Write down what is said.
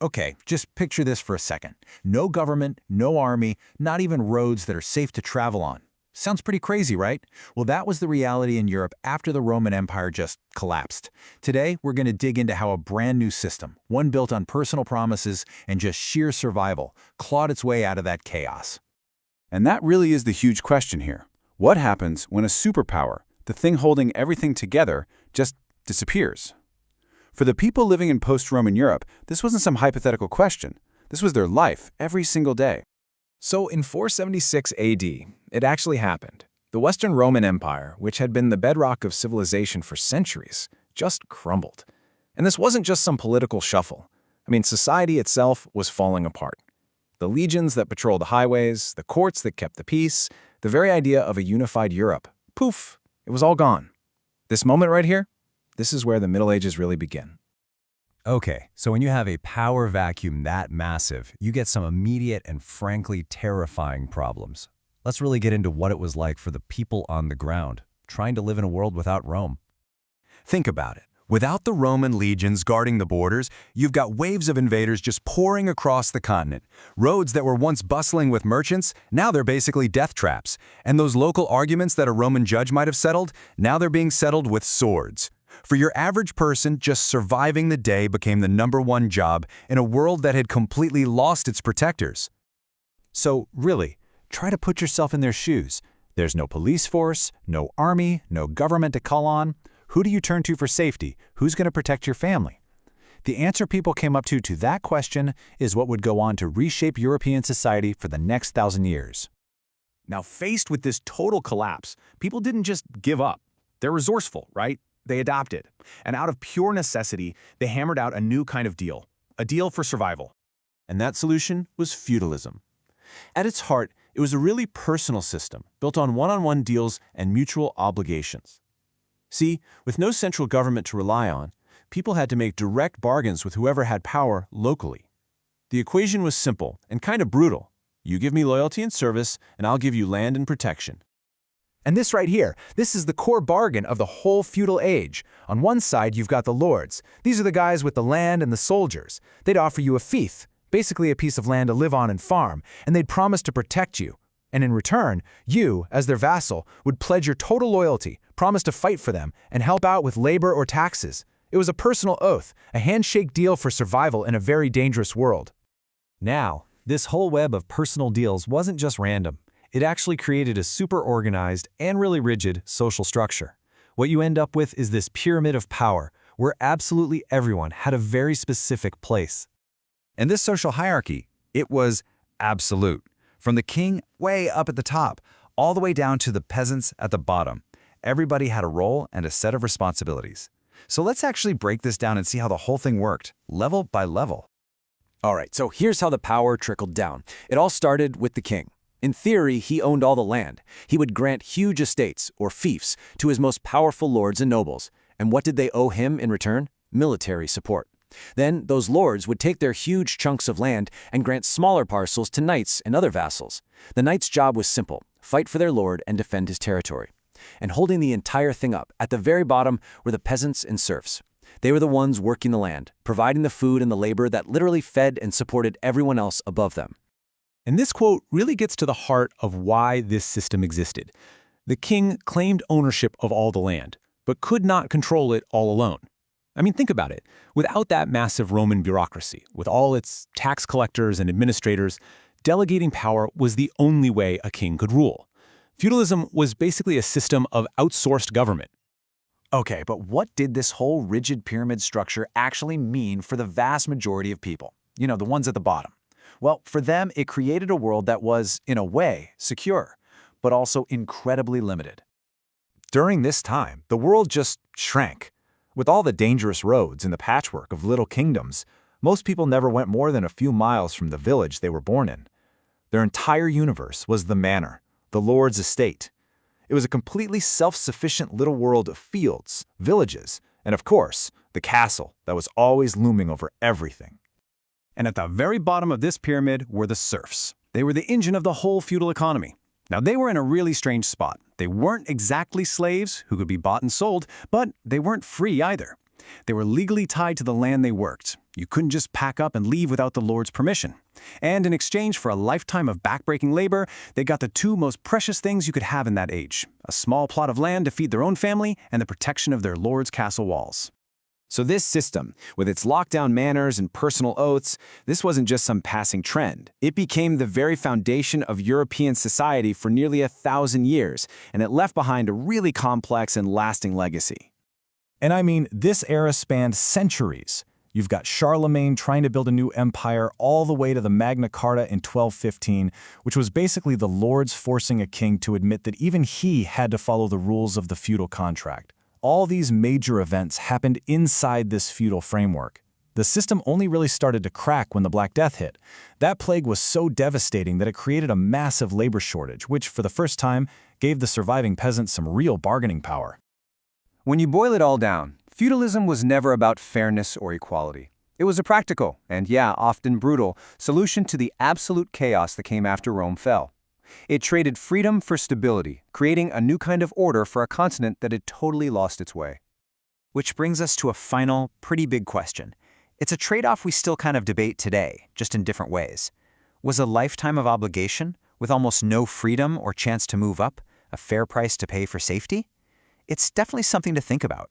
Okay, just picture this for a second. No government, no army, not even roads that are safe to travel on. Sounds pretty crazy, right? Well, that was the reality in Europe after the Roman Empire just collapsed. Today, we're going to dig into how a brand new system, one built on personal promises and just sheer survival, clawed its way out of that chaos. And that really is the huge question here. What happens when a superpower, the thing holding everything together, just disappears? For the people living in post-Roman Europe, this wasn't some hypothetical question. This was their life every single day. So in 476 AD, it actually happened. The Western Roman Empire, which had been the bedrock of civilization for centuries, just crumbled. And this wasn't just some political shuffle. I mean, society itself was falling apart. The legions that patrolled the highways, the courts that kept the peace, the very idea of a unified Europe, poof, it was all gone. This moment right here, this is where the Middle Ages really begin. Okay, so when you have a power vacuum that massive, you get some immediate and frankly terrifying problems. Let's really get into what it was like for the people on the ground, trying to live in a world without Rome. Think about it. Without the Roman legions guarding the borders, you've got waves of invaders just pouring across the continent. Roads that were once bustling with merchants, now they're basically death traps. And those local arguments that a Roman judge might have settled, now they're being settled with swords. For your average person, just surviving the day became the #1 job in a world that had completely lost its protectors. So, really, try to put yourself in their shoes. There's no police force, no army, no government to call on. Who do you turn to for safety? Who's going to protect your family? The answer people came up to that question is what would go on to reshape European society for the next 1,000 years. Now, faced with this total collapse, people didn't just give up. They're resourceful, right? They adapted. And out of pure necessity, they hammered out a new kind of deal, a deal for survival. And that solution was feudalism. At its heart, it was a really personal system built on one-on-one deals and mutual obligations. See, with no central government to rely on, people had to make direct bargains with whoever had power locally. The equation was simple and kind of brutal. You give me loyalty and service, and I'll give you land and protection. And this right here, this is the core bargain of the whole feudal age. On one side, you've got the lords. These are the guys with the land and the soldiers. They'd offer you a fief, basically a piece of land to live on and farm, and they'd promise to protect you. And in return, you, as their vassal, would pledge your total loyalty, promise to fight for them, and help out with labor or taxes. It was a personal oath, a handshake deal for survival in a very dangerous world. Now, this whole web of personal deals wasn't just random. It actually created a super organized and really rigid social structure. What you end up with is this pyramid of power, where absolutely everyone had a very specific place. And this social hierarchy, it was absolute. From the king way up at the top, all the way down to the peasants at the bottom. Everybody had a role and a set of responsibilities. So let's actually break this down and see how the whole thing worked, level by level. All right, so here's how the power trickled down. It all started with the king. In theory, he owned all the land. He would grant huge estates, or fiefs, to his most powerful lords and nobles. And what did they owe him in return? Military support. Then, those lords would take their huge chunks of land and grant smaller parcels to knights and other vassals. The knight's job was simple: fight for their lord and defend his territory. And holding the entire thing up, at the very bottom, were the peasants and serfs. They were the ones working the land, providing the food and the labor that literally fed and supported everyone else above them. And this quote really gets to the heart of why this system existed. The king claimed ownership of all the land, but could not control it all alone. I mean, think about it. Without that massive Roman bureaucracy, with all its tax collectors and administrators, delegating power was the only way a king could rule. Feudalism was basically a system of outsourced government. Okay, but what did this whole rigid pyramid structure actually mean for the vast majority of people? You know, the ones at the bottom. Well, for them, it created a world that was, in a way, secure, but also incredibly limited. During this time, the world just shrank. With all the dangerous roads and the patchwork of little kingdoms, most people never went more than a few miles from the village they were born in. Their entire universe was the manor, the lord's estate. It was a completely self-sufficient little world of fields, villages, and of course, the castle that was always looming over everything. And at the very bottom of this pyramid were the serfs. They were the engine of the whole feudal economy. Now, they were in a really strange spot. They weren't exactly slaves who could be bought and sold, but they weren't free either. They were legally tied to the land they worked, You couldn't just pack up and leave without the lord's permission. And in exchange for a lifetime of backbreaking labor, they got the two most precious things you could have in that age: a small plot of land to feed their own family and the protection of their lord's castle walls. So this system, with its lockdown manors and personal oaths, this wasn't just some passing trend. It became the very foundation of European society for nearly 1,000 years, and it left behind a really complex and lasting legacy. And I mean, this era spanned centuries. You've got Charlemagne trying to build a new empire all the way to the Magna Carta in 1215, which was basically the lords forcing a king to admit that even he had to follow the rules of the feudal contract. All these major events happened inside this feudal framework. The system only really started to crack when the Black Death hit. That plague was so devastating that it created a massive labor shortage, which, for the first time, gave the surviving peasants some real bargaining power. When you boil it all down, feudalism was never about fairness or equality. It was a practical, and often brutal, solution to the absolute chaos that came after Rome fell. It traded freedom for stability, creating a new kind of order for a continent that had totally lost its way. Which brings us to a final, pretty big question. It's a trade-off we still kind of debate today, just in different ways. Was a lifetime of obligation, with almost no freedom or chance to move up, a fair price to pay for safety? It's definitely something to think about.